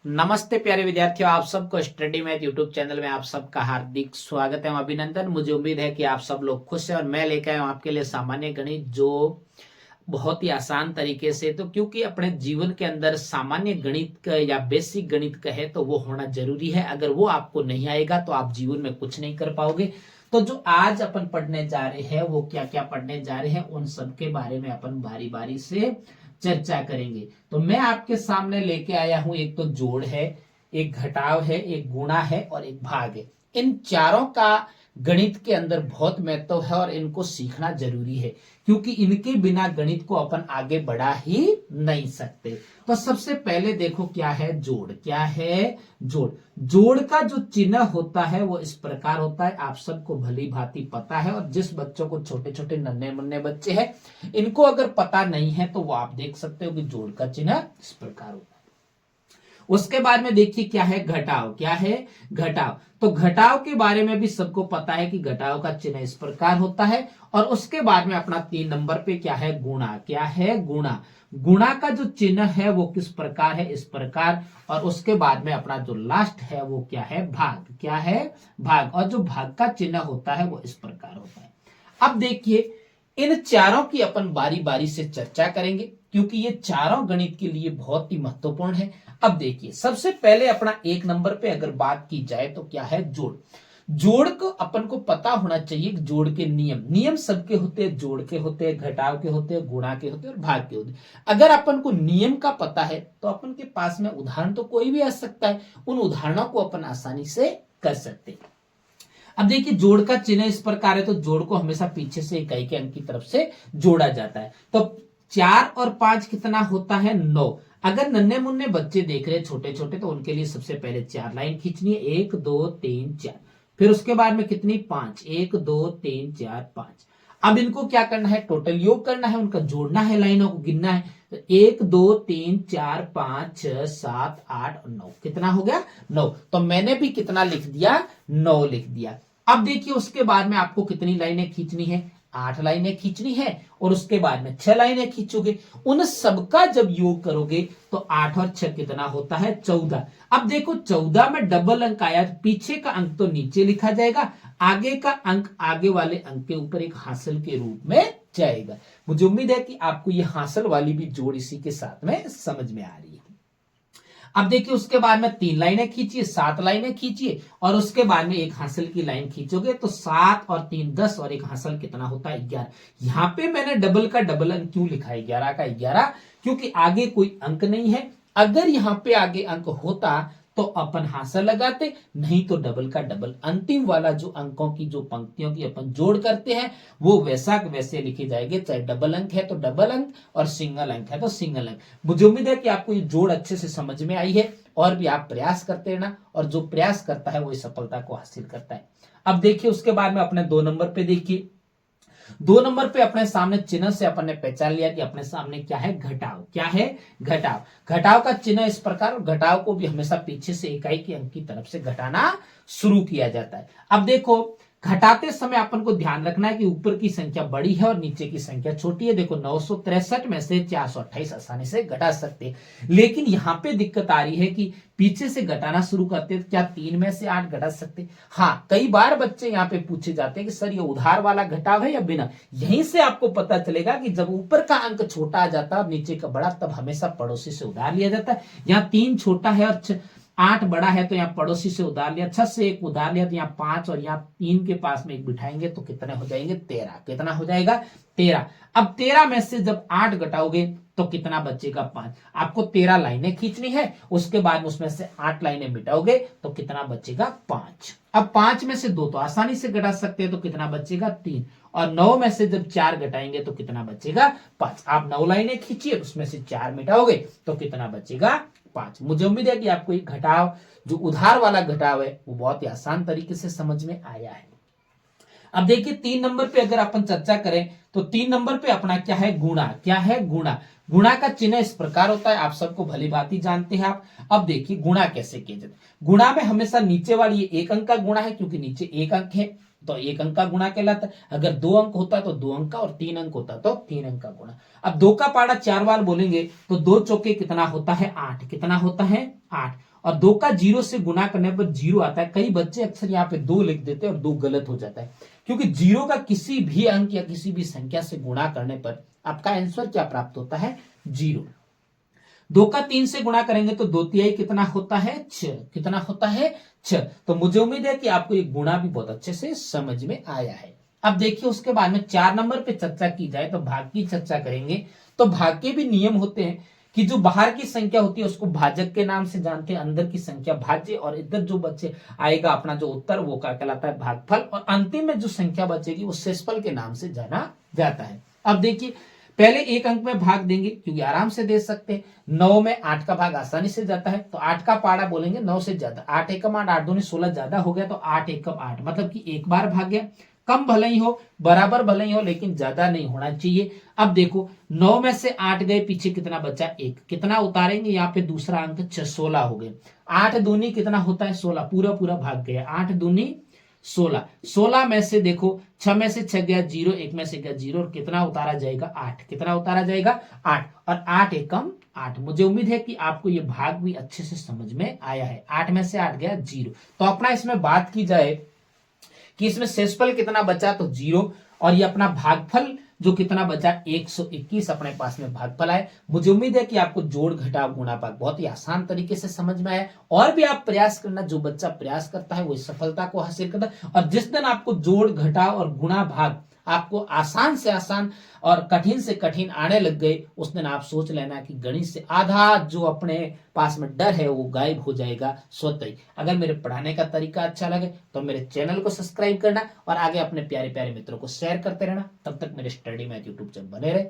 नमस्ते प्यारे विद्यार्थियों, आप सबको स्टडी मैथ यूट्यूब चैनल में आप सबका हार्दिक स्वागत है एवं अभिनंदन। मुझे उम्मीद है कि आप सब लोग खुश हैं और मैं लेकर आया हूं आपके लिए सामान्य गणित, जो बहुत ही आसान तरीके से, तो क्योंकि अपने जीवन के अंदर सामान्य गणित का या बेसिक गणित का है तो वो होना जरूरी है। अगर वो आपको नहीं आएगा तो आप जीवन में कुछ नहीं कर पाओगे। तो जो आज अपन पढ़ने जा रहे हैं वो क्या क्या पढ़ने जा रहे हैं, उन सब के बारे में अपन बारी बारी से चर्चा करेंगे। तो मैं आपके सामने लेके आया हूं, एक तो जोड़ है, एक घटाव है, एक गुणा है और एक भाग है। इन चारों का गणित के अंदर बहुत महत्व है और इनको सीखना जरूरी है, क्योंकि इनके बिना गणित को अपन आगे बढ़ा ही नहीं सकते। तो सबसे पहले देखो क्या है जोड़। क्या है जोड़? जोड़ का जो चिन्ह होता है वो इस प्रकार होता है, आप सबको भली भांति पता है। और जिस बच्चों को, छोटे छोटे नन्हे मुन्ने बच्चे हैं, इनको अगर पता नहीं है तो वो आप देख सकते हो कि जोड़ का चिन्ह इस प्रकार होता है। उसके बाद में देखिए क्या है घटाव। क्या है घटाव? तो घटाव के बारे में भी सबको पता है कि घटाव का चिन्ह इस प्रकार होता है। और उसके बाद में अपना 3 नंबर पे क्या है गुणा। क्या है गुणा? गुणा का जो चिन्ह है वो किस प्रकार है? इस प्रकार। और उसके बाद में अपना जो लास्ट है वो क्या है? भाग। क्या है? भाग। और जो भाग का चिन्ह होता है वो इस प्रकार होता है। अब देखिए इन चारों की अपन बारी बारी से चर्चा करेंगे, क्योंकि ये चारों गणित के लिए बहुत ही महत्वपूर्ण है। अब देखिए सबसे पहले अपना 1 नंबर पे अगर बात की जाए तो क्या है जोड़। जोड़ को अपन को पता होना चाहिए कि जोड़ के नियम सबके होते हैं, जोड़ के होते हैं, घटाव के होते हैं, गुणा के होते हैं और भाग के होते हैं। अगर अपन को नियम का पता है तो अपन के पास में उदाहरण तो कोई भी आ सकता है, उन उदाहरणों को अपन आसानी से कर सकते हैं। अब देखिए जोड़ का चिन्ह इस प्रकार है, तो जोड़ को हमेशा पीछे से इकाई के अंक की तरफ से जोड़ा जाता है। तो 4 और 5 कितना होता है? 9। अगर नन्हे मुन्ने बच्चे देख रहे हैं छोटे छोटे, तो उनके लिए सबसे पहले 4 लाइन खींचनी है, 1 2 3 4। फिर उसके बाद में कितनी? 5। 1 2 3 4 5। अब इनको क्या करना है? टोटल योग करना है, उनका जोड़ना है, लाइनों को गिनना है। तो 1 2 3 4 5 6 7 8 और 9। कितना हो गया? 9। तो मैंने भी कितना लिख दिया? 9 लिख दिया। अब देखिए उसके बाद में आपको कितनी लाइनें खींचनी है? 8 लाइनें खींचनी है। और उसके बाद में 6 लाइनें खींचोगे। उन सबका जब योग करोगे तो 8 और 6 कितना होता है? 14। अब देखो 14 में डबल अंक आया, पीछे का अंक तो नीचे लिखा जाएगा, आगे का अंक आगे वाले अंक के ऊपर एक हासिल के रूप में जाएगा। मुझे उम्मीद है कि आपको ये हासिल वाली भी जोड़ इसी के साथ में समझ में आ रही है। अब देखिए उसके बाद में 3 लाइनें खींचिए, 7 लाइनें खींचिए और उसके बाद में एक हासिल की लाइन खींचोगे तो 7 और 3 10 और एक हासिल कितना होता है? 11। यहां पे मैंने डबल का डबल अंक क्यों लिखा है 11 का 11? क्योंकि आगे कोई अंक नहीं है। अगर यहां पे आगे अंक होता तो अपन हासिल लगाते, नहीं तो डबल का डबल। अंतिम वाला जो अंकों की, जो पंक्तियों की अपन जोड़ करते हैं वो वैसा वैसे लिखे जाएंगे, चाहे डबल अंक है तो डबल अंक और सिंगल अंक है तो सिंगल अंक। मुझे उम्मीद है कि आपको ये जोड़ अच्छे से समझ में आई है और भी आप प्रयास करते रहना, और जो प्रयास करता है वो इस सफलता को हासिल करता है। अब देखिए उसके बाद में अपने 2 नंबर पे देखिए, 2 नंबर पे अपने सामने चिन्ह से अपन ने पहचान लिया कि अपने सामने क्या है? घटाव। क्या है? घटाव। घटाव का चिन्ह इस प्रकार, घटाव को भी हमेशा पीछे से इकाई के अंक की तरफ से घटाना शुरू किया जाता है। अब देखो घटाते समय अपन को ध्यान रखना है कि ऊपर की संख्या बड़ी है और नीचे की संख्या छोटी है। देखो 963 में से 428 आसानी से घटा सकते हैं, लेकिन यहां पे दिक्कत आ रही है कि पीछे से घटाना शुरू करते तो क्या 3 में से 8 घटा सकते? हाँ, कई बार बच्चे यहाँ पे पूछे जाते हैं कि सर ये उधार वाला घटाव है या बिना। यहीं से आपको पता चलेगा कि जब ऊपर का अंक छोटा आ जाता है और नीचे का बड़ा, तब हमेशा पड़ोसी से उधार लिया जाता है। यहाँ 3 छोटा है और 8 बड़ा है तो यहाँ पड़ोसी से उधार लिया, 6 से 1 उधार लिया तो यहाँ 5 और यहाँ 3 के पास में 1 बिठाएंगे तो कितने हो जाएंगे? 13। कितना हो जाएगा? 13। अब 13 में से जब 8 घटाओगे तो कितना बचेगा? 5। आपको 13 लाइनें खींचनी है, उसके बाद उसमें से 8 लाइनें मिटाओगे तो कितना बचेगा? 5। अब 5 में से 2 तो आसानी से घटा सकते हैं, तो कितना बचेगा? 3। और 9 में से जब 4 घटाएंगे तो कितना बचेगा? 5। आप 9 लाइनें खींचिए, उसमें से 4 मिटाओगे तो कितना बचेगा? 5। मुझे उम्मीद है कि आपको ये घटाव, जो उधार वाला घटाव है, वो बहुत ही आसान तरीके से समझ में आया है। अब देखिए 3 नंबर पे अगर अपन चर्चा करें तो 3 नंबर पे अपना क्या है? गुणा। क्या है? गुणा। गुणा का चिन्ह इस प्रकार होता है, आप सबको भली भांति जानते हैं आप। अब देखिए गुणा कैसे किया जाता है। गुणा में हमेशा नीचे वाली 1 अंक का गुणा है, क्योंकि नीचे 1 अंक है तो 1 अंक का गुणा कहलाता है। अगर 2 अंक होता तो 2 अंक का, और 3 अंक होता तो 3 अंक का गुणा। अब 2 का पाड़ा 4 बार बोलेंगे तो 2 चौके कितना होता है? 8। कितना होता है? 8। और 2 का 0 से गुना करने पर 0 आता है। कई बच्चे अक्सर यहाँ पे 2 लिख देते हैं और 2 गलत हो जाता है, क्योंकि 0 का किसी भी अंक या किसी भी संख्या से गुणा करने पर आपका आंसर क्या प्राप्त होता है? 0। 2 का 3 से गुणा करेंगे तो 2 तिहाई कितना होता है? 6। कितना होता है? 6। तो मुझे उम्मीद है कि आपको ये गुणा भी बहुत अच्छे से समझ में आया है। अब देखिए उसके बाद में 4 नंबर पे चर्चा की जाए तो भाग की चर्चा करेंगे। तो भाग के भी नियम होते हैं कि जो बाहर की संख्या होती है उसको भाजक के नाम से जानते हैं, अंदर की संख्या भाज्य, और इधर जो बच्चे आएगा अपना जो उत्तर वो क्या कहलाता है? भागफल, और अंतिम में जो संख्या बचेगी वो शेषफल के नाम से जाना जाता है। अब देखिए पहले 1 अंक में भाग देंगे क्योंकि आराम से दे सकते हैं। 9 में 8 का भाग आसानी से जाता है, तो 8 का पाड़ा बोलेंगे 9 से ज्यादा। 8 एकम 8, 8 दूनी 16 ज्यादा हो गया तो 8 एकम 8, मतलब कि एक बार भाग गया। कम भले ही हो, बराबर भले ही हो, लेकिन ज्यादा नहीं होना चाहिए। अब देखो 9 में से 8 गए, पीछे कितना बचा? 1। कितना उतारेंगे? यहाँ पे दूसरा अंक 16 हो गए। 8 दूनी कितना होता है? 16, पूरा पूरा भाग गया। 8 दूनी 16। 16 में से देखो 6 में से 6 गया 0, 1 में से गया 0, और कितना उतारा जाएगा? 8। कितना उतारा जाएगा? 8। और 8 एकम 8। मुझे उम्मीद है कि आपको ये भाग भी अच्छे से समझ में आया है। 8 में से 8 गया 0। तो अपना इसमें बात की जाए कि इसमें शेषफल कितना बचा, तो 0, और ये अपना भागफल जो कितना बचा? 121 अपने पास में भागफल आए। मुझे उम्मीद है कि आपको जोड़ घटाव गुणा भाग बहुत ही आसान तरीके से समझ में आया। और भी आप प्रयास करना, जो बच्चा प्रयास करता है वो सफलता को हासिल करता है। और जिस दिन आपको जोड़ घटाव और गुणा भाग आपको आसान से आसान और कठिन से कठिन आने लग गए, उस दिन आप सोच लेना कि गणित से आधा जो अपने पास में डर है वो गायब हो जाएगा स्वतः ही। अगर मेरे पढ़ाने का तरीका अच्छा लगे तो मेरे चैनल को सब्सक्राइब करना और आगे अपने प्यारे प्यारे मित्रों को शेयर करते रहना। तब तक मेरे स्टडी मैथ यूट्यूब चैनल बने रहे।